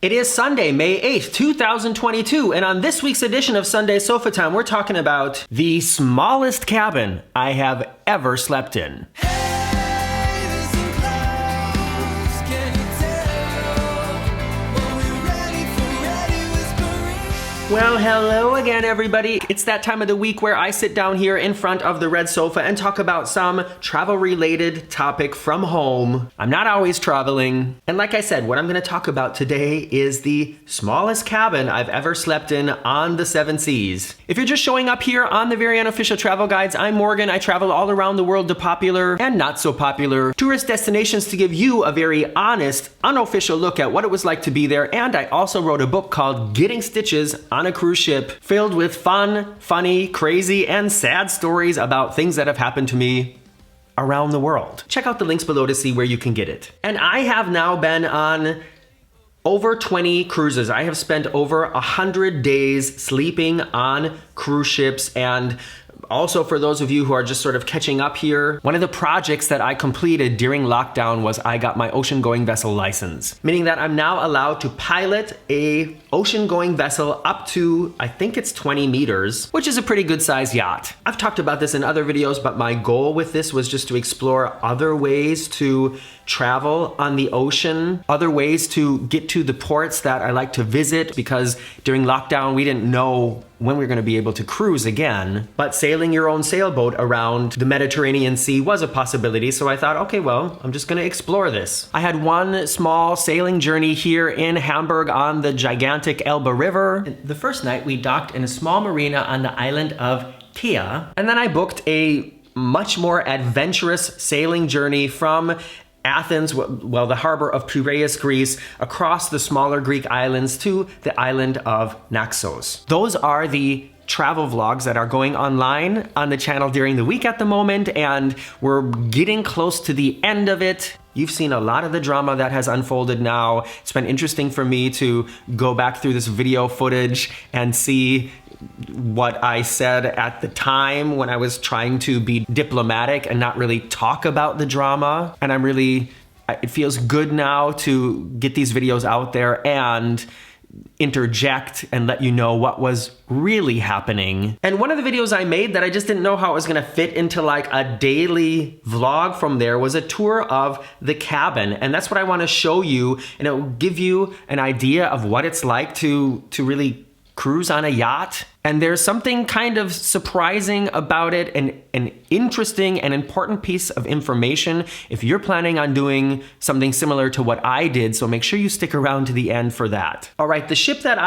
It is Sunday, May 8th, 2022, and on this week's edition of Sunday Sofatime, we're talking about the smallest cabin I have ever slept in. Well, hello again, everybody. It's that time of the week where I sit down here in front of the red sofa and talk about some travel-related topic from home. I'm not always traveling. And like I said, what I'm going to talk about today is the smallest cabin I've ever slept in on the seven seas. If you're just showing up here on the Very Unofficial Travel Guides, I'm Morgan. I travel all around the world to popular and not so popular tourist destinations to give you a very honest, unofficial look at what it was like to be there. And I also wrote a book called Getting Stitches on a Cruise Ship, filled with fun, funny, crazy, and sad stories about things that have happened to me around the world. Check out the links below to see where you can get it. And I have now been on over 20 cruises. I have spent over 100 days sleeping on cruise ships. And also, for those of you who are just sort of catching up here, one of the projects that I completed during lockdown was I got my ocean-going vessel license, meaning that I'm now allowed to pilot a ocean-going vessel up to, I think it's 20 meters, which is a pretty good sized yacht. I've talked about this in other videos, but my goal with this was just to explore other ways to travel on the ocean, other ways to get to the ports that I like to visit, because during lockdown, we didn't know when we were going to be able to cruise again. But sailing your own sailboat around the Mediterranean Sea was a possibility. So I thought, okay, well, I'm just going to explore this. I had one small sailing journey here in Hamburg on the gigantic Elbe River. The first night we docked in a small marina on the island of Thea. And then I booked a much more adventurous sailing journey from Athens, well, the harbor of Piraeus, Greece, across the smaller Greek islands to the island of Naxos. Those are the travel vlogs that are going online on the channel during the week at the moment, and we're getting close to the end of it. You've seen a lot of the drama that has unfolded now. It's been interesting for me to go back through this video footage and see what I said at the time when I was trying to be diplomatic and not really talk about the drama. And it feels good now to get these videos out there and interject and let you know what was really happening. And one of the videos I made that I just didn't know how it was gonna fit into like a daily vlog from there was a tour of the cabin. And that's what I wanna show you, and it will give you an idea of what it's like to really cruise on a yacht. And there's something kind of surprising about it, and an interesting and important piece of information if you're planning on doing something similar to what I did. So make sure you stick around to the end for that. All right, the ship that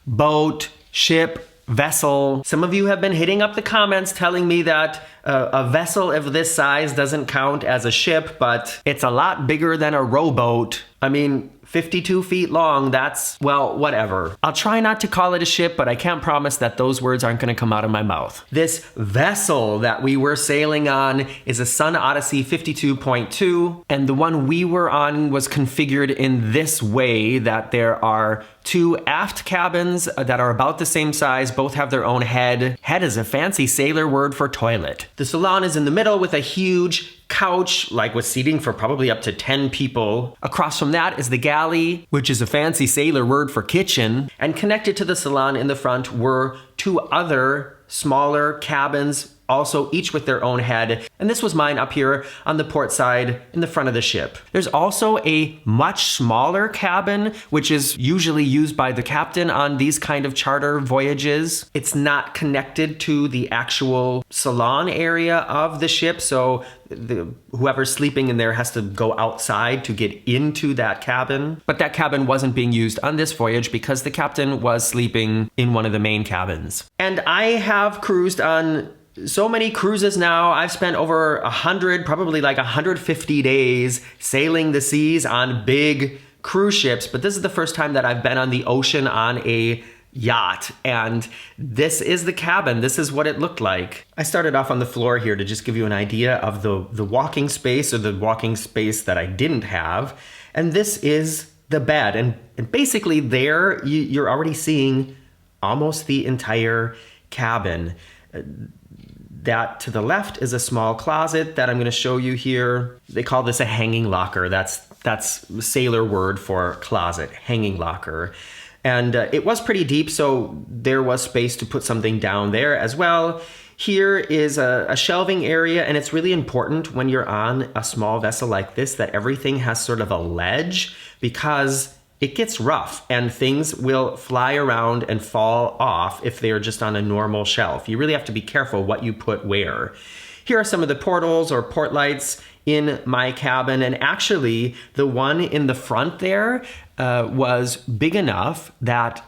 boat, ship, vessel. Some of you have been hitting up the comments telling me that a vessel of this size doesn't count as a ship, but it's a lot bigger than a rowboat. I mean, 52 feet long, that's, well, whatever. I'll try not to call it a ship, but I can't promise that those words aren't gonna come out of my mouth. This vessel that we were sailing on is a Sun Odyssey 52.2, and the one we were on was configured in this way, that there are two aft cabins that are about the same size, both have their own head. Head is a fancy sailor word for toilet. The salon is in the middle with a huge couch, like with seating for probably up to 10 people. Across from that is the galley, which is a fancy sailor word for kitchen. And connected to the salon in the front were two other smaller cabins, also each with their own head. And this was mine up here on the port side in the front of the ship. There's also a much smaller cabin, which is usually used by the captain on these kind of charter voyages. It's not connected to the actual salon area of the ship, so whoever's sleeping in there has to go outside to get into that cabin. But that cabin wasn't being used on this voyage because the captain was sleeping in one of the main cabins. And I have cruised on so many cruises now. I've spent over 100, probably like 150 days sailing the seas on big cruise ships, but this is the first time that I've been on the ocean on a yacht, and this is the cabin. This is what it looked like. I started off on the floor here to just give you an idea of the walking space, or the walking space that I didn't have, and this is the bed, and basically there you're already seeing almost the entire cabin. That to the left is a small closet that I'm going to show you here. They call this a hanging locker. That's sailor word for closet, hanging locker. And it was pretty deep, so there was space to put something down there as well. Here is a shelving area, and it's really important when you're on a small vessel like this that everything has sort of a ledge, because it gets rough and things will fly around and fall off if they're just on a normal shelf. You really have to be careful what you put where. Here are some of the portals or port lights in my cabin, and actually the one in the front there was big enough that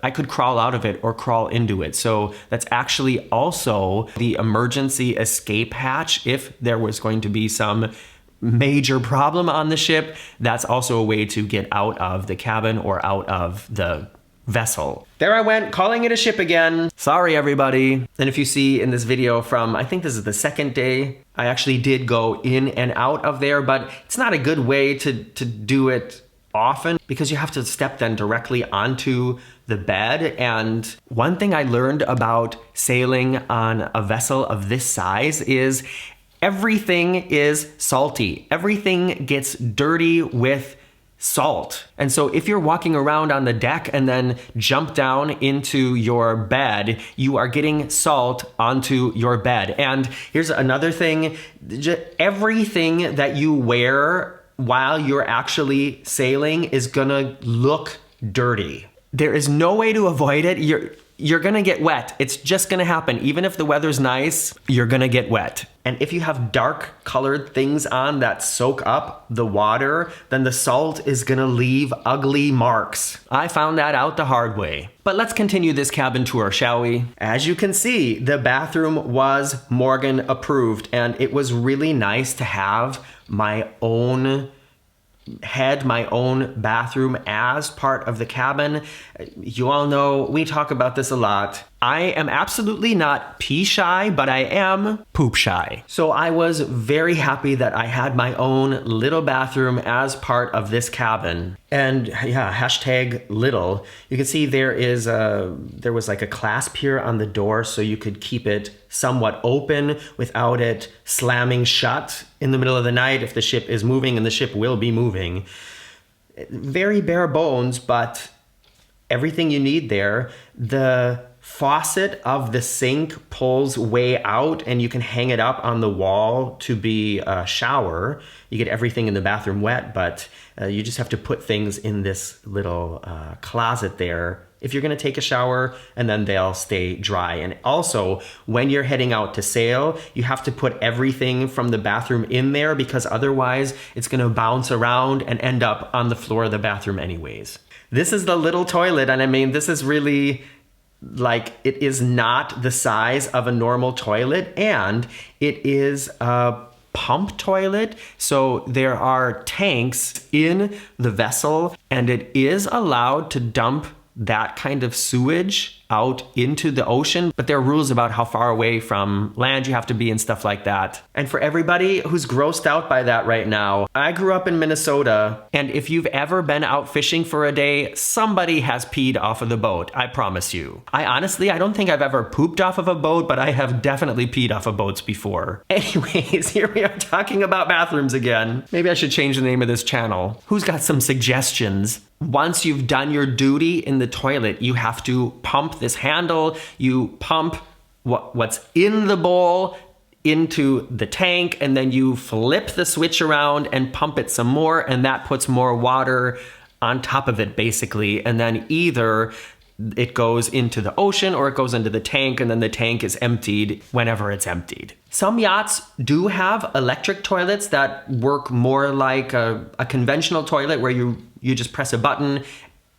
I could crawl out of it or crawl into it. So that's actually also the emergency escape hatch if there was going to be some major problem on the ship. That's also a way to get out of the cabin or out of the vessel. There I went, calling it a ship again. Sorry, everybody. And if you see in this video from, I think this is the second day, I actually did go in and out of there, but it's not a good way to do it often because you have to step then directly onto the bed. And one thing I learned about sailing on a vessel of this size is everything is salty. Everything gets dirty with salt. And so if you're walking around on the deck and then jump down into your bed, you are getting salt onto your bed. And here's another thing, everything that you wear while you're actually sailing is gonna look dirty. There is no way to avoid it. You're gonna get wet. It's just gonna happen. Even if the weather's nice, you're gonna get wet. And if you have dark colored things on that soak up the water, then the salt is gonna leave ugly marks. I found that out the hard way. But let's continue this cabin tour, shall we? As you can see, the bathroom was Morgan approved, and it was really nice to have my own bathroom as part of the cabin. You all know we talk about this a lot. I am absolutely not pee shy, but I am poop shy. So I was very happy that I had my own little bathroom as part of this cabin. And yeah, hashtag little. You can see there was like a clasp here on the door so you could keep it somewhat open without it slamming shut in the middle of the night if the ship is moving, and the ship will be moving. Very bare bones, but everything you need there. The faucet of the sink pulls way out and you can hang it up on the wall to be a shower. You get everything in the bathroom wet, but you just have to put things in this little closet there if you're gonna take a shower, and then they'll stay dry. And also, when you're heading out to sail, you have to put everything from the bathroom in there because otherwise it's gonna bounce around and end up on the floor of the bathroom anyways. This is the little toilet, and I mean, this is really, like, it is not the size of a normal toilet, and it is a pump toilet. So there are tanks in the vessel, and it is allowed to dump that kind of sewage out into the ocean, but there are rules about how far away from land you have to be and stuff like that. And for everybody who's grossed out by that right now, I grew up in Minnesota, and if you've ever been out fishing for a day, somebody has peed off of the boat, I promise you. I don't think I've ever pooped off of a boat, but I have definitely peed off of boats before. Anyways, here we are talking about bathrooms again. Maybe I should change the name of this channel. Who's got some suggestions? Once you've done your duty in the toilet, you have to pump this handle. You pump what's in the bowl into the tank, and then you flip the switch around and pump it some more, and that puts more water on top of it basically. And then either it goes into the ocean or it goes into the tank, and then the tank is emptied whenever it's emptied. Some yachts do have electric toilets that work more like a conventional toilet where you just press a button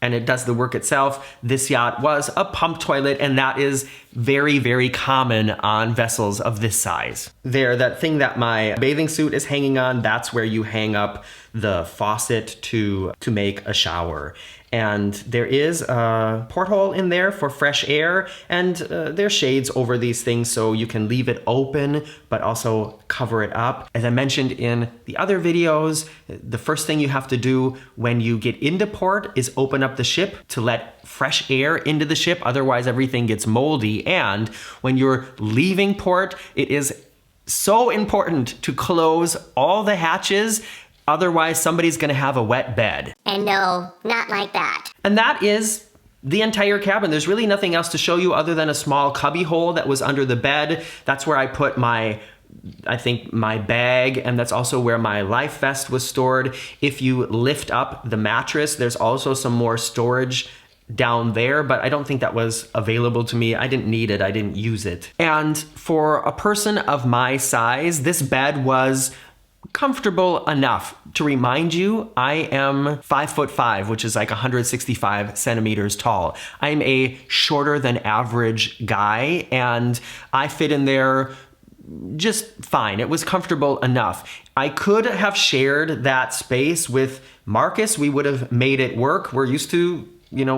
and it does the work itself. This yacht was a pump toilet, and that is very, very common on vessels of this size. There, that thing that my bathing suit is hanging on, that's where you hang up the faucet to make a shower. And there is a porthole in there for fresh air, and there's shades over these things so you can leave it open but also cover it up. As I mentioned in the other videos, the first thing you have to do when you get into port is open up the ship to let fresh air into the ship, otherwise everything gets moldy. And when you're leaving port, it is so important to close all the hatches. Otherwise, somebody's gonna have a wet bed. And no, not like that. And that is the entire cabin. There's really nothing else to show you other than a small cubby hole that was under the bed. That's where I put my bag, and that's also where my life vest was stored. If you lift up the mattress, there's also some more storage down there, but I don't think that was available to me. I didn't need it, I didn't use it. And for a person of my size, this bed was comfortable enough. To remind you, I am 5'5", which is like 165 centimeters tall. I'm a shorter than average guy, and I fit in there just fine. It was comfortable enough. I could have shared that space with Marcus. We would have made it work. We're used to,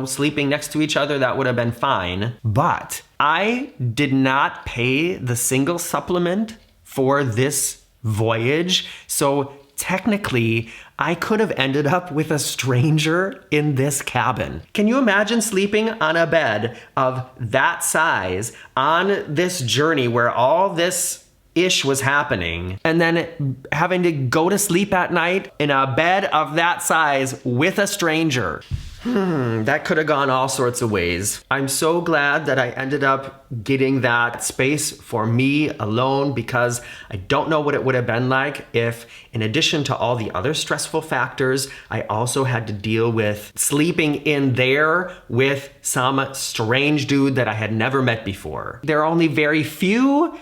sleeping next to each other. That would have been fine. But I did not pay the single supplement for this voyage, so technically I could have ended up with a stranger in this cabin. Can you imagine sleeping on a bed of that size on this journey where all this ish was happening, and then having to go to sleep at night in a bed of that size with a stranger? That could have gone all sorts of ways. I'm so glad that I ended up getting that space for me alone, because I don't know what it would have been like if, in addition to all the other stressful factors, I also had to deal with sleeping in there with some strange dude that I had never met before. There are only very few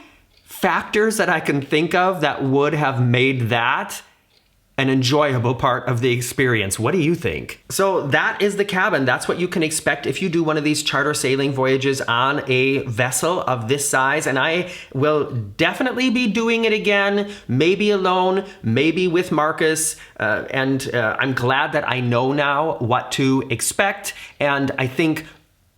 factors that I can think of that would have made that an enjoyable part of the experience. What do you think? So that is the cabin. That's what you can expect if you do one of these charter sailing voyages on a vessel of this size. And I will definitely be doing it again, maybe alone, maybe with Marcus. I'm glad that I know now what to expect. And I think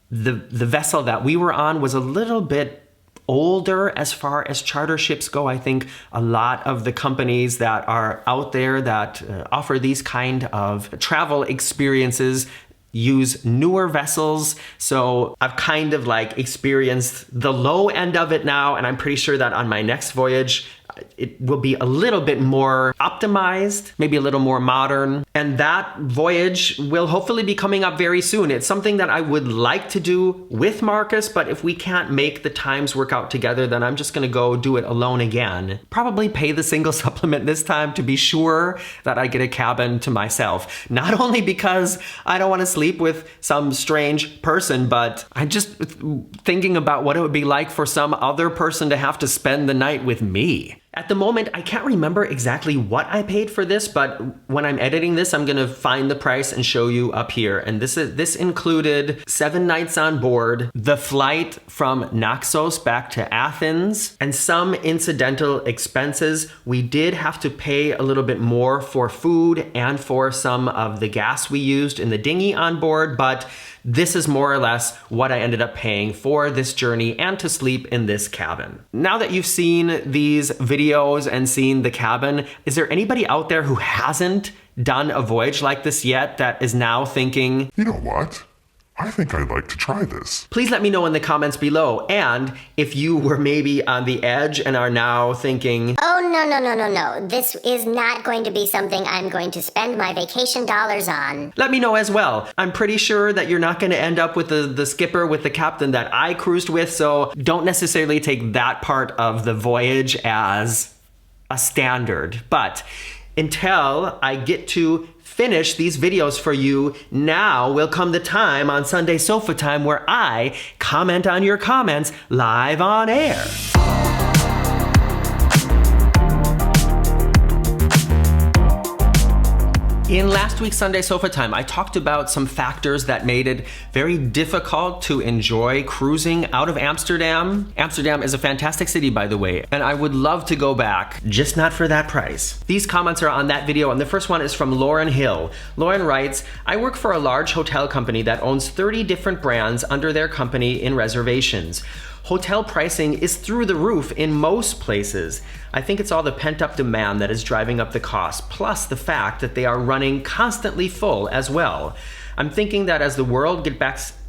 the vessel that we were on was a little bit older as far as charter ships go. I think a lot of the companies that are out there that offer these kind of travel experiences use newer vessels. So I've kind of experienced the low end of it now, and I'm pretty sure that on my next voyage, it will be a little bit more optimized, maybe a little more modern. And that voyage will hopefully be coming up very soon. It's something that I would like to do with Marcus, but if we can't make the times work out together, then I'm just gonna go do it alone again. Probably pay the single supplement this time to be sure that I get a cabin to myself. Not only because I don't wanna sleep with some strange person, but I'm just thinking about what it would be like for some other person to have to spend the night with me. At the moment, I can't remember exactly what I paid for this, but when I'm editing this, I'm gonna find the price and show you up here. And this included 7 nights on board, the flight from Naxos back to Athens, and some incidental expenses. We did have to pay a little bit more for food and for some of the gas we used in the dinghy on board, but this is more or less what I ended up paying for this journey and to sleep in this cabin. Now that you've seen these videos and seen the cabin, is there anybody out there who hasn't done a voyage like this yet that is now thinking, you know what? I think I'd like to try this. Please let me know in the comments below. And if you were maybe on the edge and are now thinking, oh, no. This is not going to be something I'm going to spend my vacation dollars on. Let me know as well. I'm pretty sure that you're not going to end up with the skipper, with the captain that I cruised with, so don't necessarily take that part of the voyage as a standard. But until I get to finish these videos for you, now will come the time on Sunday Sofatime where I comment on your comments live on air. In last week's Sunday Sofatime, I talked about some factors that made it very difficult to enjoy cruising out of Amsterdam. Amsterdam is a fantastic city, by the way, and I would love to go back, just not for that price. These comments are on that video, and the first one is from Lauren Hill. Lauren writes, I work for a large hotel company that owns 30 different brands under their company in reservations. Hotel pricing is through the roof in most places. I think it's all the pent-up demand that is driving up the cost, plus the fact that they are running constantly full as well. I'm thinking that as the world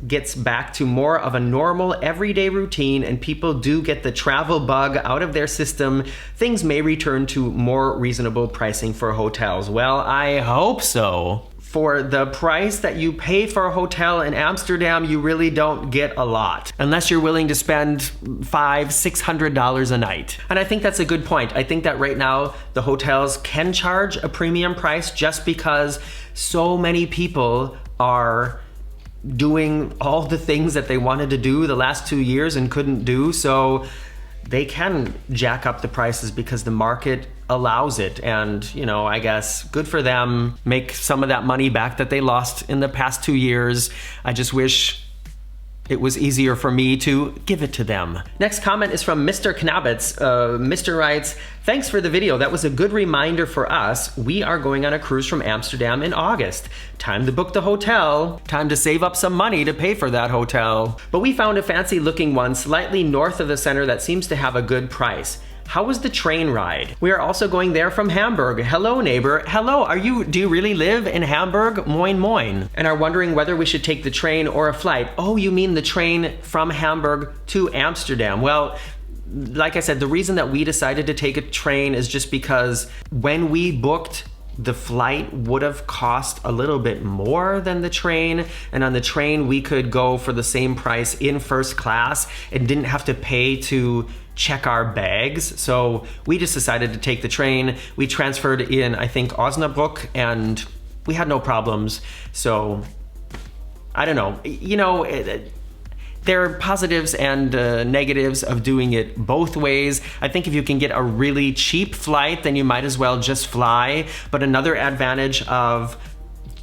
gets back to more of a normal everyday routine and people do get the travel bug out of their system, things may return to more reasonable pricing for hotels. Well, I hope so. For the price that you pay for a hotel in Amsterdam, you really don't get a lot, unless you're willing to spend $500-600 a night. And I think that's a good point. I think that right now the hotels can charge a premium price just because so many people are doing all the things that they wanted to do the last 2 years and couldn't do. So they can jack up the prices because the market allows it, and I guess good for them. Make some of that money back that they lost in the past 2 years. I just wish it was easier for me to give it to them. Next comment is from Mr. Knabitz. Mr. writes, thanks for the video. That was a good reminder for us. We are going on a cruise from Amsterdam in August. Time to book the hotel. Time to save up some money to pay for that hotel. But we found a fancy looking one slightly north of the center that seems to have a good price. How was the train ride? We are also going there from Hamburg. Hello, neighbor. Hello, do you really live in Hamburg? Moin moin. And are wondering whether we should take the train or a flight. Oh, you mean the train from Hamburg to Amsterdam? Well, like I said, the reason that we decided to take a train is just because when we booked, the flight would have cost a little bit more than the train, and on the train we could go for the same price in first class and didn't have to pay to check our bags. So we just decided to take the train. We transferred in, I think, Osnabrück, and we had no problems. So I don't know. There are positives and negatives of doing it both ways. I think if you can get a really cheap flight, then you might as well just fly. But another advantage of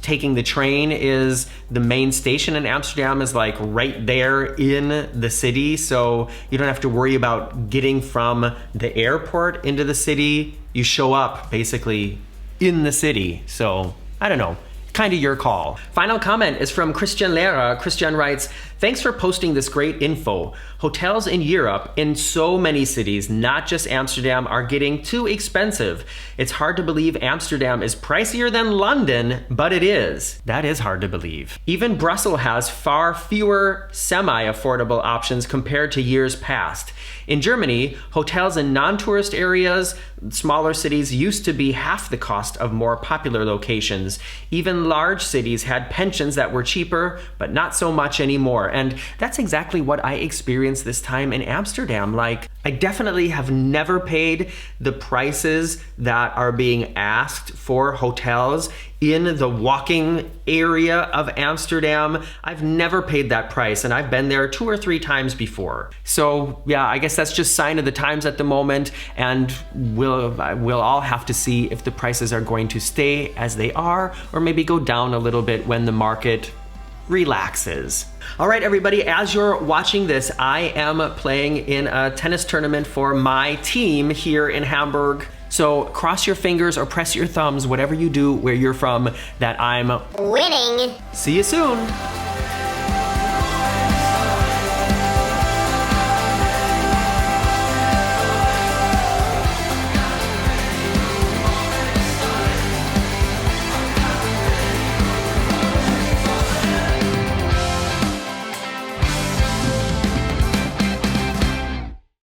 taking the train is the main station in Amsterdam is like right there in the city. So you don't have to worry about getting from the airport into the city. You show up basically in the city. So I don't know. Kind of your call. Final comment is from Christian Lehrer. Christian writes, thanks for posting this great info. Hotels in Europe, in so many cities, not just Amsterdam, are getting too expensive. It's hard to believe Amsterdam is pricier than London, but it is. That is hard to believe. Even Brussels has far fewer semi-affordable options compared to years past. In Germany, hotels in non-tourist areas, smaller cities used to be half the cost of more popular locations. Even large cities had pensions that were cheaper, but not so much anymore. And that's exactly what I experienced this time in Amsterdam. Like, I definitely have never paid the prices that are being asked for hotels in the walking area of Amsterdam. I've never paid that price, and I've been there 2 or 3 times before. So yeah, I guess that's just sign of the times at the moment, and we'll all have to see if the prices are going to stay as they are or maybe go down a little bit when the market relaxes. All right, everybody, as you're watching this, I am playing in a tennis tournament for my team here in Hamburg. So cross your fingers or press your thumbs, whatever you do where you're from, that I'm winning. See you soon.